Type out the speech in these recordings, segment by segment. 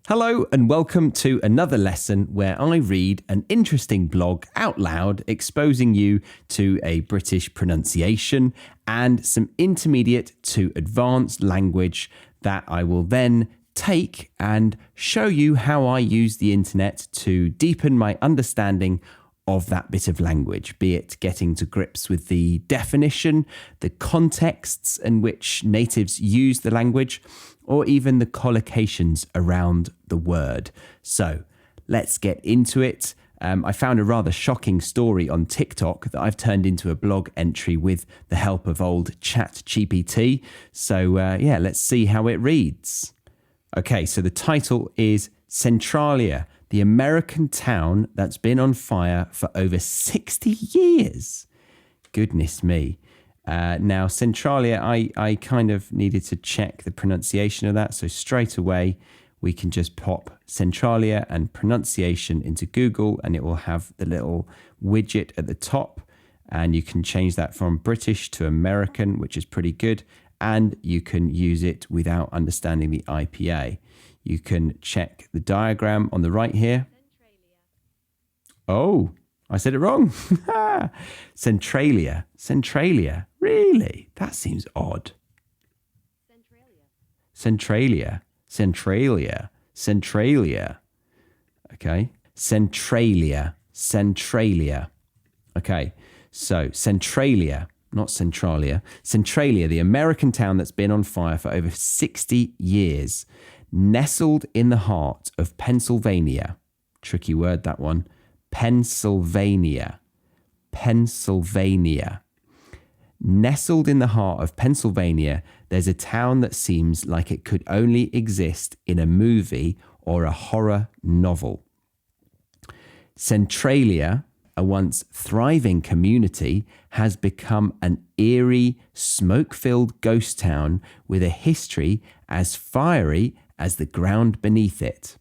Hello and welcome to another lesson where I read an interesting blog out loud exposing you to a British pronunciation and some intermediate to advanced language that I will then take and show you how I use the internet to deepen my understanding of that bit of language, be it getting to grips with the definition, the contexts in which natives use the language, or even the collocations around the word. So let's get into it. I found a rather shocking story on TikTok that I've turned into a blog entry with the help of old ChatGPT. So let's see how it reads. Okay, so the title is Centralia, the American town that's been on fire for over 60 years. Goodness me. Now, Centralia, I kind of needed to check the pronunciation of that. So straight away, we can just pop Centralia and pronunciation into Google and it will have the little widget at the top. And you can change that from British to American, which is pretty good. And you can use it without understanding the IPA. You can check the diagram on the right here. Oh, I said it wrong. Centralia. Really? That seems odd. Centralia. Okay. Centralia. Okay. So Centralia, not Centralia. Centralia, the American town that's been on fire for over 60 years. Nestled in the heart of Pennsylvania. Tricky word, that one. Pennsylvania. Nestled in the heart of Pennsylvania, there's a town that seems like it could only exist in a movie or a horror novel. Centralia, a once thriving community, has become an eerie, smoke-filled ghost town with a history as fiery as the ground beneath it.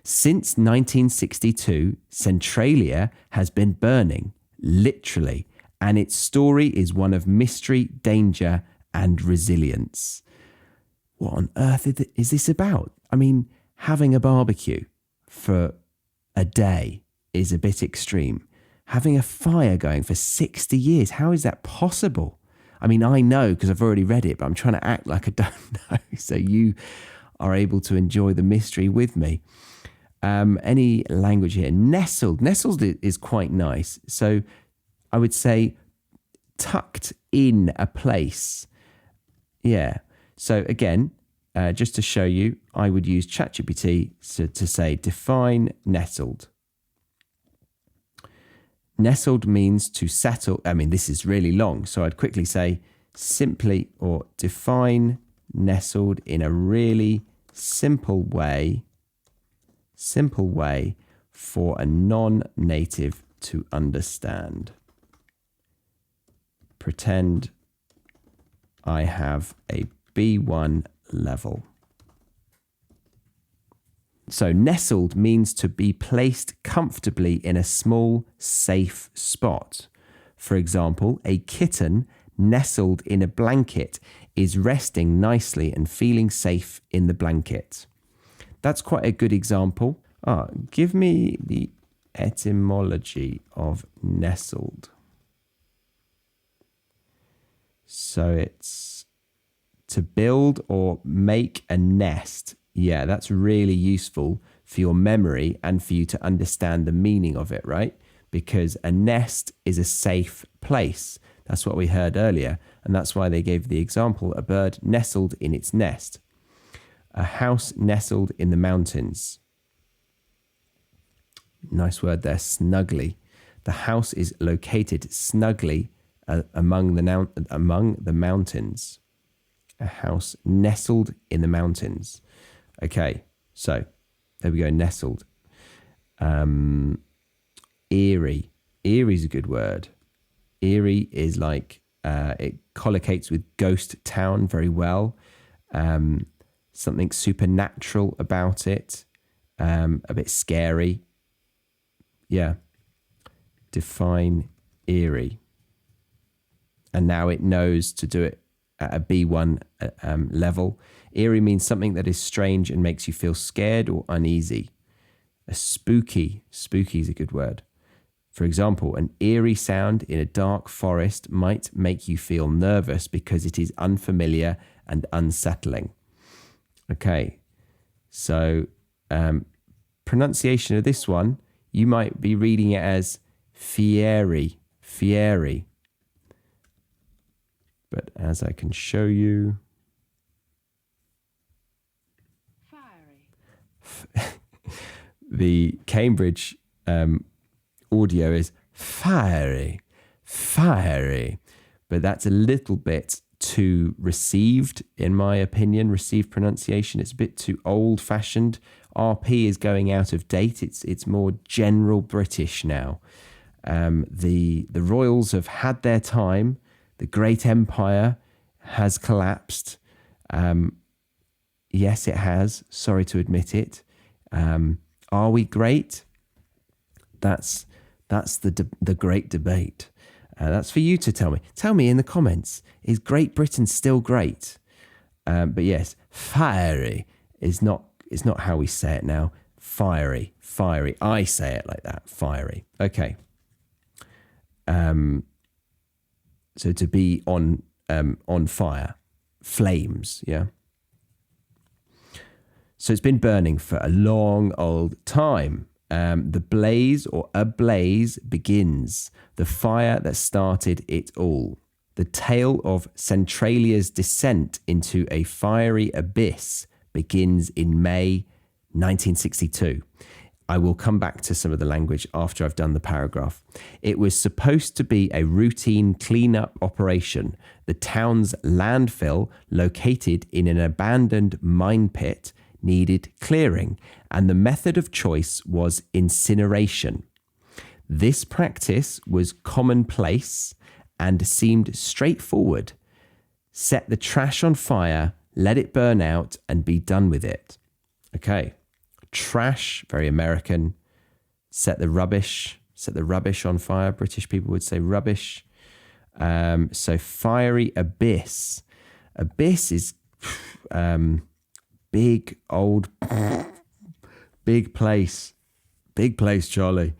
Since 1962, Centralia has been burning, literally, and its story is one of mystery, danger, and resilience. What on earth is this about? I mean, having a barbecue for a day is a bit extreme. Having a fire going for 60 years, how is that possible? I mean, I know because I've already read it, but I'm trying to act like I don't know, so you are able to enjoy the mystery with me. Any language here? Nestled is quite nice. So I would say tucked in a place. Yeah. So again, just to show you, I would use ChatGPT to say define nestled. Nestled means to settle. I mean, this is really long. So I'd quickly say simply or define nestled in a really simple way for a non-native to understand. Pretend I have a B1 level. So nestled means to be placed comfortably in a small, safe spot. For example, a kitten nestled in a blanket is resting nicely and feeling safe in the blanket. That's quite a good example. Give me the etymology of nestled. So it's to build or make a nest. Yeah, that's really useful for your memory and for you to understand the meaning of it, right? Because a nest is a safe place. That's what we heard earlier. And that's why they gave the example, a bird nestled in its nest. A house nestled in the mountains. Nice word there, snugly. The house is located snugly among the mountains. A house nestled in the mountains. Okay, so there we go, nestled. Eerie. Eerie is a good word. Eerie is like, it collocates with ghost town very well. Something supernatural about it. A bit scary. Yeah. Define eerie. And now it knows to do it at a B1 level. Eerie means something that is strange and makes you feel scared or uneasy. A spooky is a good word. For example, an eerie sound in a dark forest might make you feel nervous because it is unfamiliar and unsettling. Okay, so pronunciation of this one, you might be reading it as fieri. But as I can show you... Fiery. The Cambridge audio is fiery. But that's a little bit too received, in my opinion, received pronunciation. It's a bit too old-fashioned. RP is going out of date. It's more general British now. The royals have had their time. The great empire has collapsed. Yes, it has. Sorry to admit it. Are we great? That's the great debate. That's for you to tell me. Tell me in the comments. Is Great Britain still great? But yes, fiery is not how we say it now. Fiery. I say it like that. Fiery. Okay. So to be on fire, flames. Yeah. So it's been burning for a long old time. The blaze or a blaze begins, the fire that started it all. The tale of Centralia's descent into a fiery abyss begins in May 1962. I will come back to some of the language after I've done the paragraph. It was supposed to be a routine cleanup operation. The town's landfill, located in an abandoned mine pit, needed clearing, and the method of choice was incineration. This practice was commonplace and seemed straightforward. Set the trash on fire, let it burn out, and be done with it. Okay, trash, very American. Set the rubbish on fire. British people would say rubbish. So fiery abyss. Abyss is big, old, big place, Charlie.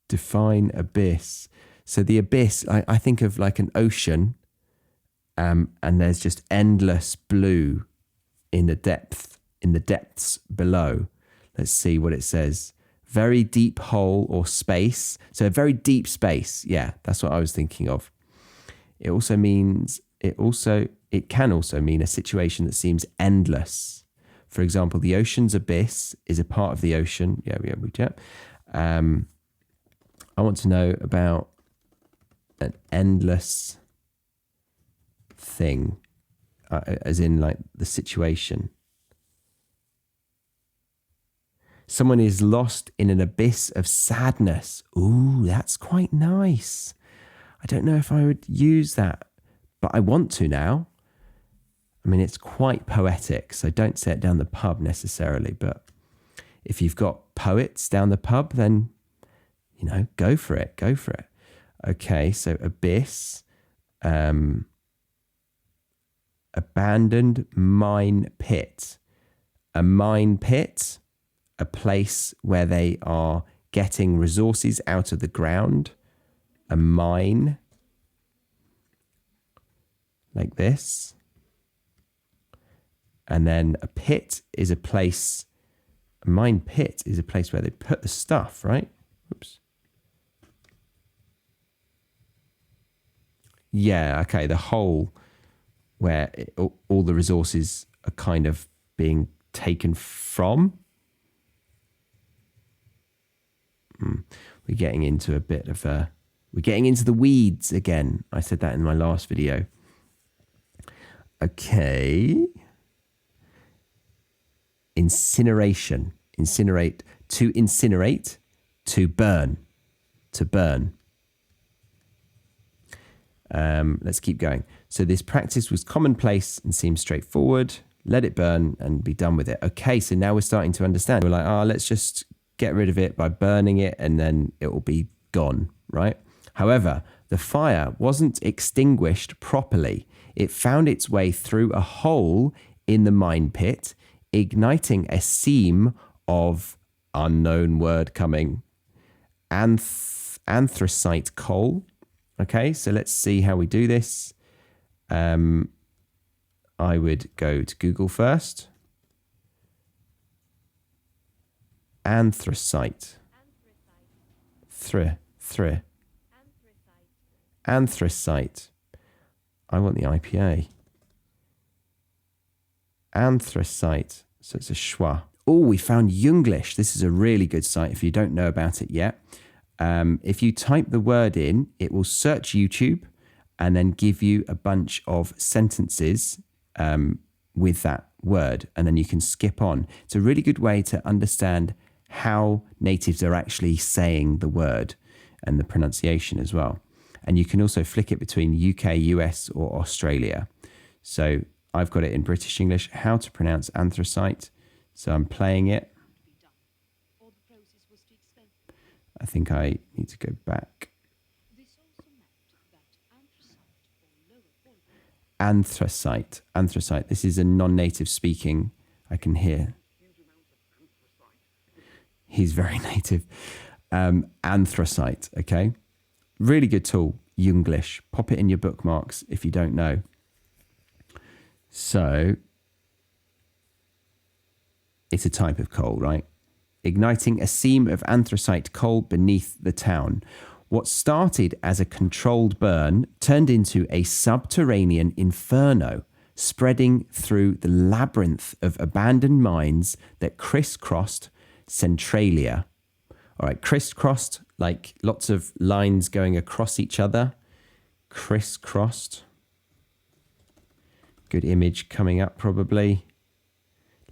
Define abyss. So the abyss, I think of like an ocean, and there's just endless blue in the depths below. Let's see what it says. Very deep hole or space. So a very deep space. Yeah, that's what I was thinking of. It can also mean a situation that seems endless. For example, the ocean's abyss is a part of the ocean. Yeah. I want to know about an endless thing, as in like the situation. Someone is lost in an abyss of sadness. Ooh, that's quite nice. I don't know if I would use that, but I want to now. I mean, it's quite poetic, so don't say it down the pub necessarily, but if you've got poets down the pub, then, go for it. Okay, so abyss, abandoned mine pit. A mine pit, a place where they are getting resources out of the ground. A mine, like this. And then a pit is a place, a mine pit is a place where they put the stuff, right? Oops. Yeah, okay, the hole where all the resources are kind of being taken from. We're getting into a bit of we're getting into the weeds again. I said that in my last video. Okay. Incineration. Incinerate. To incinerate. To burn. To burn. Let's keep going. So this practice was commonplace and seemed straightforward. Let it burn and be done with it. Okay, so now we're starting to understand. We're like, let's just get rid of it by burning it and then it will be gone, right? However, the fire wasn't extinguished properly. It found its way through a hole in the mine pit, igniting a seam of unknown word coming anthracite coal. Okay, so let's see how we do this. I would go to Google first. Anthracite. Anthracite. I want the IPA. Anthracite. So it's a schwa. Oh, we found Junglish. This is a really good site if you don't know about it yet. If you type the word in, it will search YouTube and then give you a bunch of sentences with that word, and then you can skip on. It's a really good way to understand how natives are actually saying the word and the pronunciation as well. And you can also flick it between UK, US, or Australia. So I've got it in British English, how to pronounce anthracite. So I'm playing it. I think I need to go back. Anthracite. This is a non-native speaking. I can hear. He's very native. Anthracite, okay? Really good tool, Junglish. Pop it in your bookmarks if you don't know. So, it's a type of coal, right? Igniting a seam of anthracite coal beneath the town. What started as a controlled burn turned into a subterranean inferno, spreading through the labyrinth of abandoned mines that crisscrossed Centralia. All right, crisscrossed, like lots of lines going across each other. Crisscrossed. Good image coming up probably.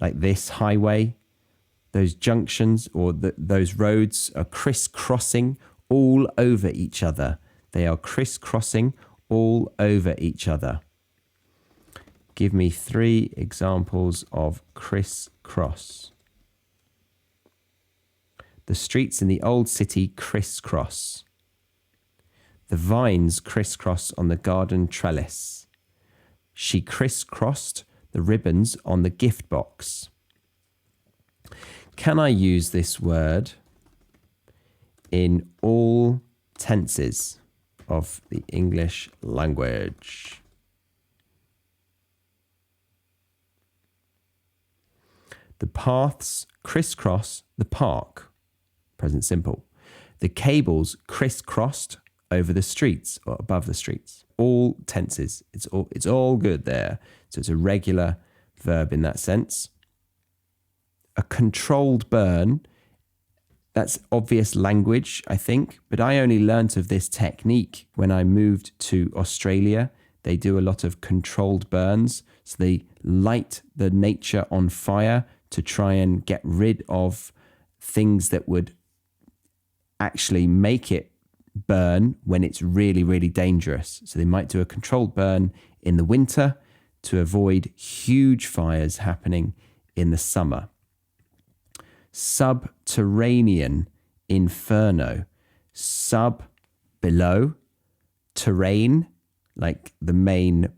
Like this highway. Those junctions or those roads are crisscrossing all over each other. They are crisscrossing all over each other. Give me 3 examples of crisscross. The streets in the old city crisscross. The vines crisscross on the garden trellis. She crisscrossed the ribbons on the gift box. Can I use this word in all tenses of the English language? The paths crisscross the park. Present simple. The cables crisscrossed over the streets or above the streets. All tenses. It's all good there. So it's a regular verb in that sense. A controlled burn. That's obvious language, I think, but I only learnt of this technique when I moved to Australia. They do a lot of controlled burns. So they light the nature on fire to try and get rid of things that would actually make it burn when it's really, really dangerous. So they might do a controlled burn in the winter to avoid huge fires happening in the summer. Subterranean inferno. Sub, below. Terrain, like the main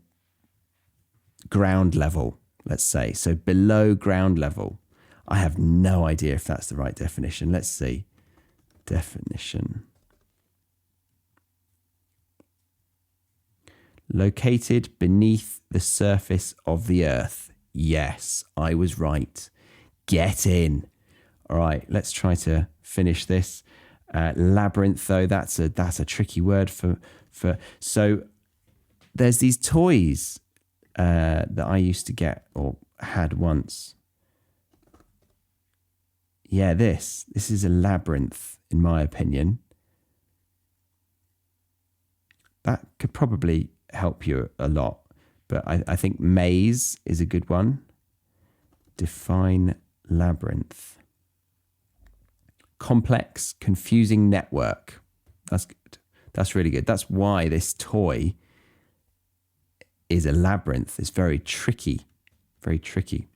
ground level, let's say. So below ground level. I have no idea if that's the right definition. Let's see. Definition. Located beneath the surface of the earth. Yes, I was right. Get in. All right, let's try to finish this. Labyrinth, though, that's a tricky word for. So there's these toys that I used to get or had once. Yeah, this is a labyrinth, in my opinion. That could probably help you a lot, but I think maze is a good one. Define labyrinth. Complex, confusing network. That's good. That's really good. That's why this toy is a labyrinth. It's very tricky. Very tricky.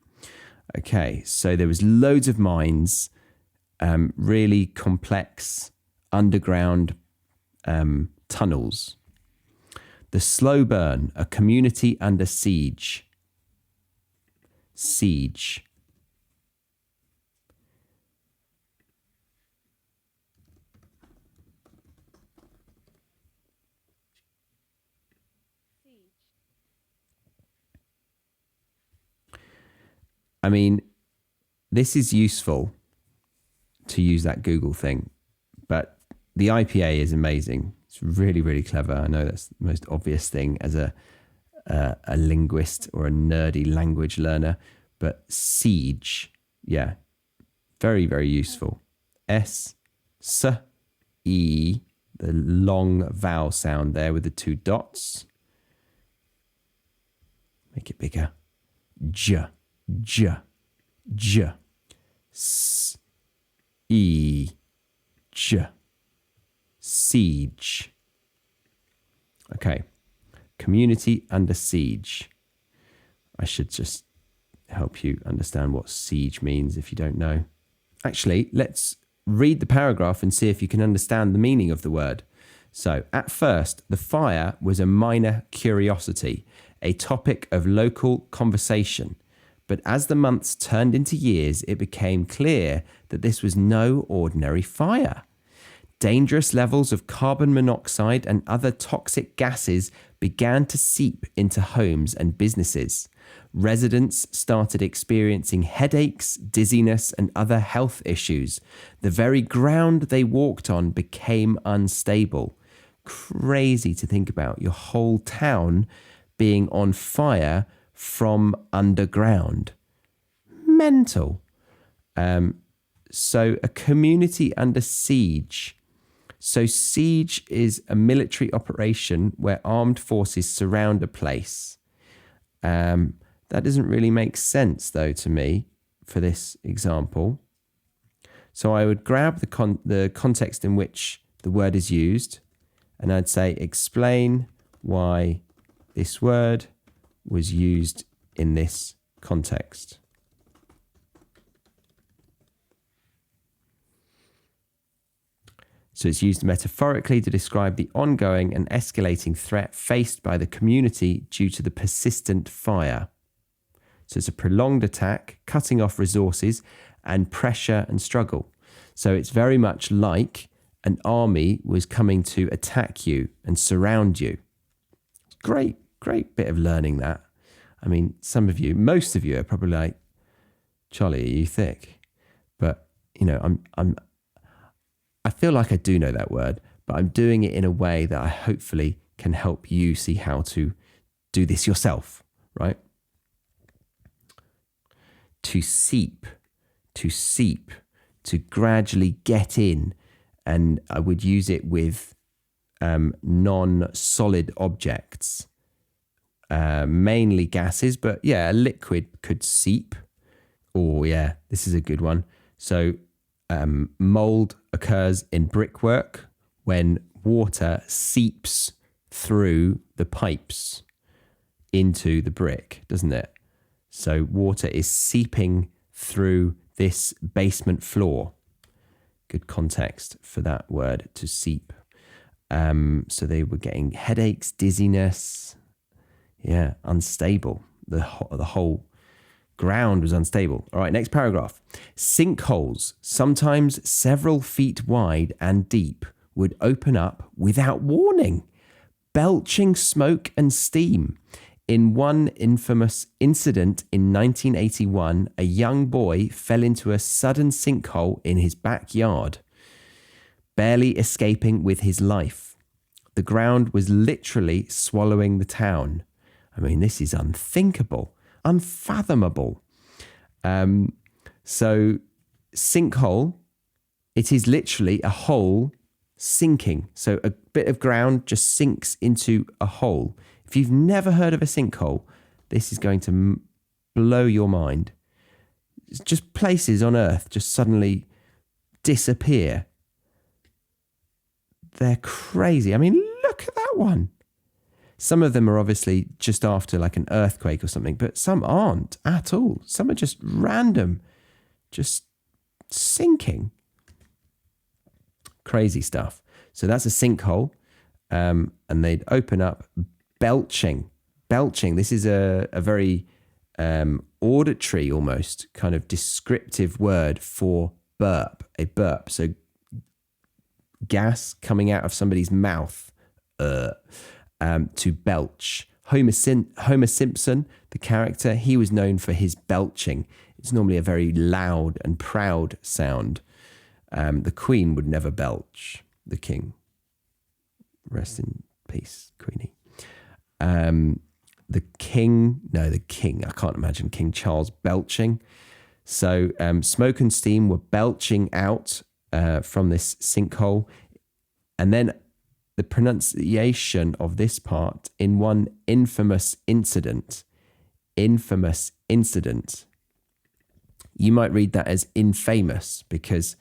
Okay, so there was loads of mines, really complex underground tunnels. The slow burn, a community under siege. Siege. I mean, this is useful to use that Google thing, but the IPA is amazing. It's really, really clever. I know that's the most obvious thing as a linguist or a nerdy language learner, but siege, yeah, very, very useful. S, E, the long vowel sound there with the two dots. Make it bigger. J, J, J. S, E, J. Siege. Okay. Community under siege. I should just help you understand what siege means if you don't know. Actually, let's read the paragraph and see if you can understand the meaning of the word. So, at first, the fire was a minor curiosity, a topic of local conversation. But as the months turned into years, it became clear that this was no ordinary fire. Dangerous levels of carbon monoxide and other toxic gases began to seep into homes and businesses. Residents started experiencing headaches, dizziness, and other health issues. The very ground they walked on became unstable. Crazy to think about, your whole town being on fire from underground. Mental. So a community under siege. So siege is a military operation where armed forces surround a place. That doesn't really make sense, though, to me for this example. So I would grab the context in which the word is used, and I'd say, explain why this word was used in this context. So it's used metaphorically to describe the ongoing and escalating threat faced by the community due to the persistent fire. So it's a prolonged attack, cutting off resources and pressure and struggle. So it's very much like an army was coming to attack you and surround you. Great bit of learning that. I mean, most of you are probably like, Charlie, are you thick? But, you know, I feel like I do know that word, but I'm doing it in a way that I hopefully can help you see how to do this yourself, right? To seep, to gradually get in. And I would use it with non-solid objects, mainly gases, but yeah, a liquid could seep. Oh yeah, this is a good one. So mold occurs in brickwork when water seeps through the pipes into the brick, doesn't it? So water is seeping through this basement floor. Good context for that word, to seep. So they were getting headaches, dizziness, yeah, unstable. The whole ground was unstable. All right, next paragraph. Sinkholes, sometimes several feet wide and deep, would open up without warning, belching smoke and steam. In one infamous incident in 1981, a young boy fell into a sudden sinkhole in his backyard, barely escaping with his life. The ground was literally swallowing the town. I mean, this is unthinkable, unfathomable. So sinkhole, it is literally a hole sinking. So a bit of ground just sinks into a hole. If you've never heard of a sinkhole, this is going to blow your mind. It's just places on Earth just suddenly disappear. They're crazy. I mean, look at that one. Some of them are obviously just after like an earthquake or something, but some aren't at all. Some are just random, just sinking. Crazy stuff. So that's a sinkhole, and they'd open up belching. Belching. This is a very auditory, almost kind of descriptive word for burp. A burp. So gas coming out of somebody's mouth. To belch. Homer Simpson, the character, he was known for his belching. It's normally a very loud and proud sound. The Queen would never belch. The King. Rest in peace, Queenie. The King. I can't imagine King Charles belching. So smoke and steam were belching out from this sinkhole. And then the pronunciation of this part in one infamous incident. Infamous incident. You might read that as infamous because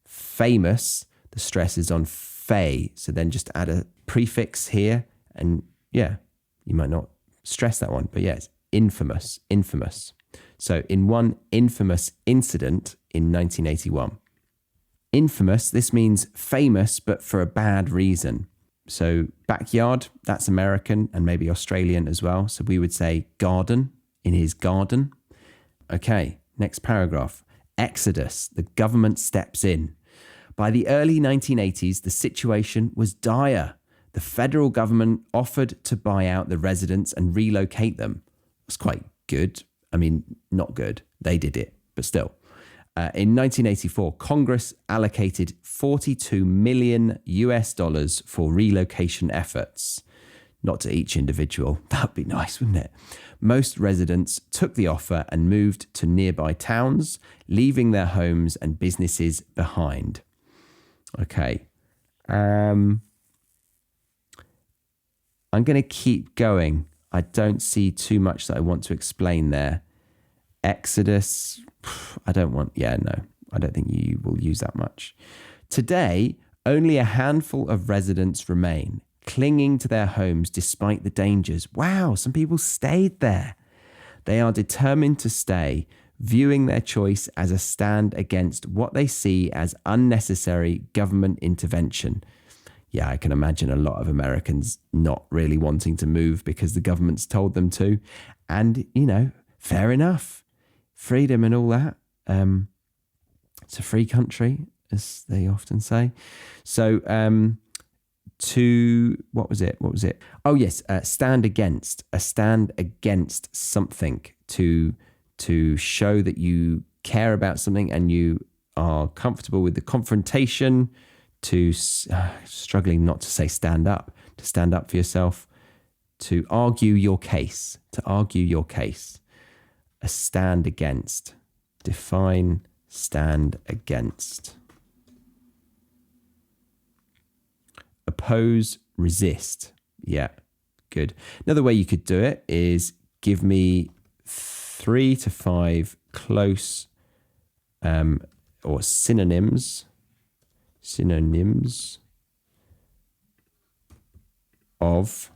famous, the stress is on fey. So then just add a prefix here and yeah, you might not stress that one, but yeah, it's infamous, infamous. So in one infamous incident in 1981. Infamous, this means famous, but for a bad reason. So backyard, that's American and maybe Australian as well. So we would say garden, in his garden. Okay, next paragraph. Exodus, the government steps in. By the early 1980s, the situation was dire. The federal government offered to buy out the residents and relocate them. It's quite good. I mean, not good. They did it, but still. In 1984, Congress allocated $42 million for relocation efforts. Not to each individual. That'd be nice, wouldn't it? Most residents took the offer and moved to nearby towns, leaving their homes and businesses behind. Okay. I'm going to keep going. I don't see too much that I want to explain there. Exodus, I don't think you will use that much. Today, only a handful of residents remain, clinging to their homes despite the dangers. Wow, some people stayed there. They are determined to stay, viewing their choice as a stand against what they see as unnecessary government intervention. Yeah, I can imagine a lot of Americans not really wanting to move because the government's told them to. And, fair enough. Freedom and all that. It's a free country, as they often say. So, what was it? Oh, yes, stand against. A stand against something to show that you care about something and you are comfortable with the confrontation, struggling not to say stand up, to stand up for yourself, to argue your case, A stand against. Define stand against. Oppose, resist. Yeah, good. Another way you could do it is give me 3 to 5 close or synonyms of,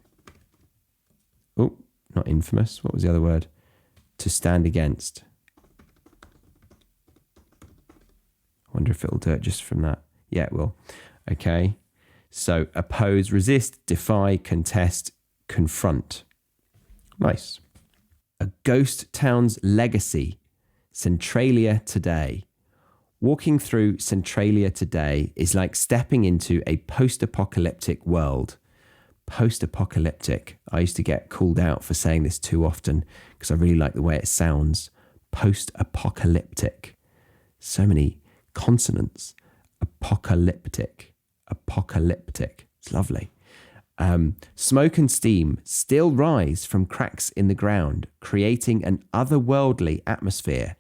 not infamous, what was the other word? To stand against. I wonder if it'll do it just from that. Yeah, it will. Okay. So oppose, resist, defy, contest, confront. Nice. A ghost town's legacy. Centralia today. Walking through Centralia today is like stepping into a post-apocalyptic world. Post-apocalyptic. I used to get called out for saying this too often because I really like the way it sounds. Post-apocalyptic. So many consonants. Apocalyptic. It's lovely. Smoke and steam still rise from cracks in the ground, creating an otherworldly atmosphere.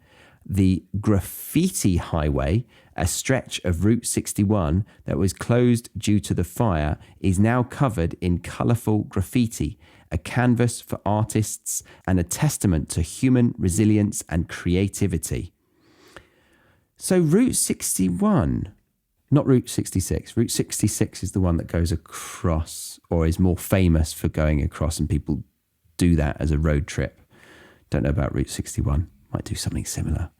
The Graffiti Highway, a stretch of Route 61 that was closed due to the fire, is now covered in colourful graffiti, a canvas for artists and a testament to human resilience and creativity. So Route 61, not Route 66. Route 66 is the one that goes across or is more famous for going across, and people do that as a road trip. Don't know about Route 61. Might do something similar.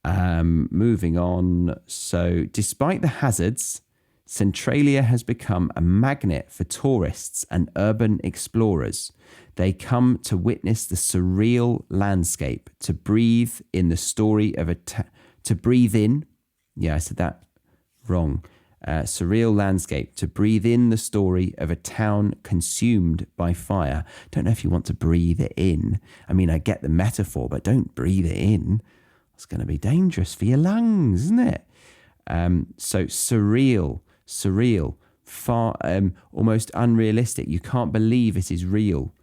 Moving on. So despite the hazards, Centralia has become a magnet for tourists and urban explorers. They come to witness the surreal landscape, to breathe in the story of to breathe in. Yeah, I said that wrong. Surreal landscape, to breathe in the story of a town consumed by fire. Don't know if you want to breathe it in. I mean, I get the metaphor, but don't breathe it in. It's going to be dangerous for your lungs, isn't it? So surreal, far, almost unrealistic. You can't believe it is real.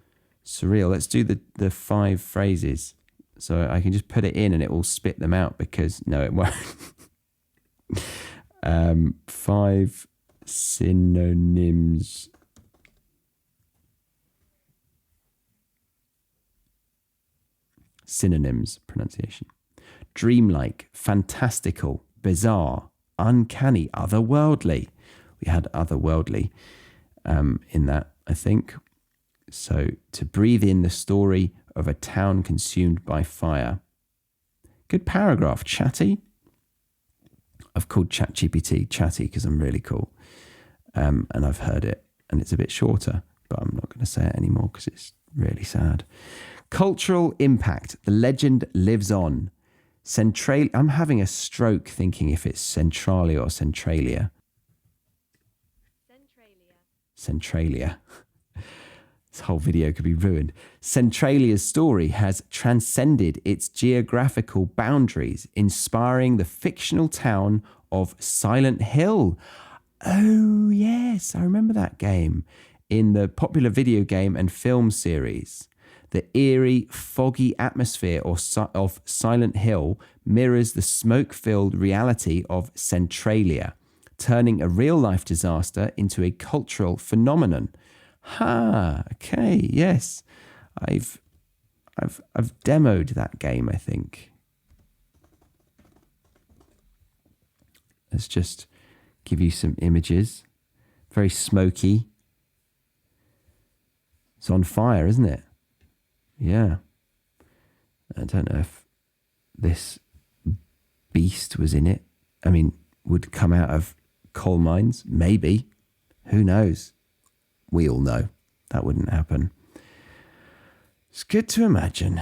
Surreal. Let's do the 5 phrases. So I can just put it in and it will spit them out because, no, it won't. 5 synonyms. Synonyms, pronunciation. Dreamlike, fantastical, bizarre, uncanny, otherworldly. We had otherworldly in that, I think. So to breathe in the story of a town consumed by fire. Good paragraph, Chatty. I've called ChatGPT Chatty because I'm really cool. And I've heard it and it's a bit shorter, but I'm not going to say it anymore because it's really sad. Cultural impact. The legend lives on. Centralia. I'm having a stroke thinking if it's Centralia or Centralia. Centralia. This whole video could be ruined. Centralia's story has transcended its geographical boundaries, inspiring the fictional town of Silent Hill. Oh, yes, I remember that game in the popular video game and film series. The eerie, foggy atmosphere of Silent Hill mirrors the smoke-filled reality of Centralia, turning a real-life disaster into a cultural phenomenon. Okay, yes. I've demoed that game, I think. Let's just give you some images. Very smoky. It's on fire, isn't it? Yeah. I don't know if this beast was in it. I mean, would come out of coal mines. Maybe. Who knows? We all know that wouldn't happen. It's good to imagine.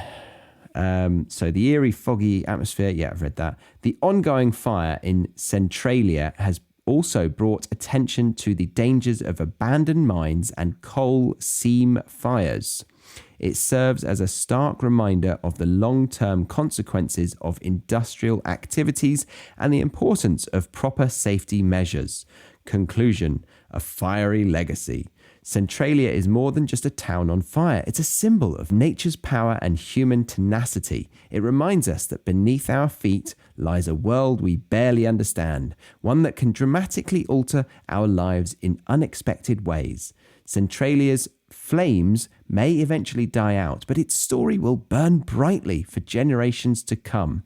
So the eerie, foggy atmosphere. Yeah, I've read that. The ongoing fire in Centralia has also brought attention to the dangers of abandoned mines and coal seam fires. It serves as a stark reminder of the long-term consequences of industrial activities and the importance of proper safety measures. Conclusion: a fiery legacy. Centralia is more than just a town on fire. It's a symbol of nature's power and human tenacity. It reminds us that beneath our feet lies a world we barely understand, one that can dramatically alter our lives in unexpected ways. Centralia's flames may eventually die out, but its story will burn brightly for generations to come.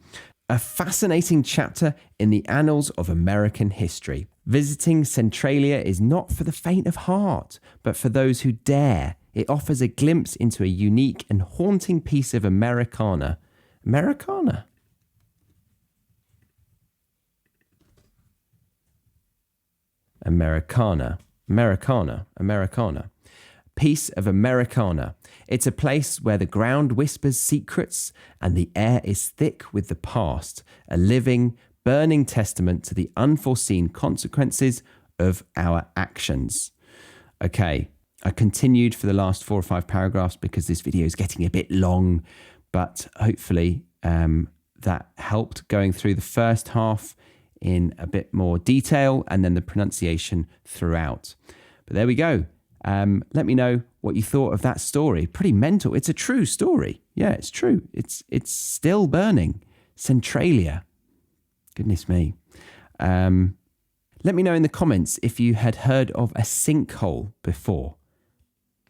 A fascinating chapter in the annals of American history. Visiting Centralia is not for the faint of heart, but for those who dare. It offers a glimpse into a unique and haunting piece of Americana. Americana? Americana. Americana. Americana. Piece of Americana. It's a place where the ground whispers secrets and the air is thick with the past, a living, burning testament to the unforeseen consequences of our actions. Okay, I continued for the last 4 or 5 paragraphs because this video is getting a bit long, but hopefully that helped going through the first half in a bit more detail and then the pronunciation throughout. But there we go. Let me know what you thought of that story. Pretty mental. It's a true story. Yeah, it's true. It's still burning. Centralia. Goodness me. Let me know in the comments if you had heard of a sinkhole before.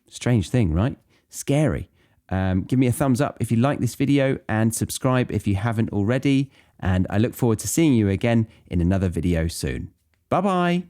Strange thing, right? Scary. Give me a thumbs up if you like this video and subscribe if you haven't already. And I look forward to seeing you again in another video soon. Bye-bye.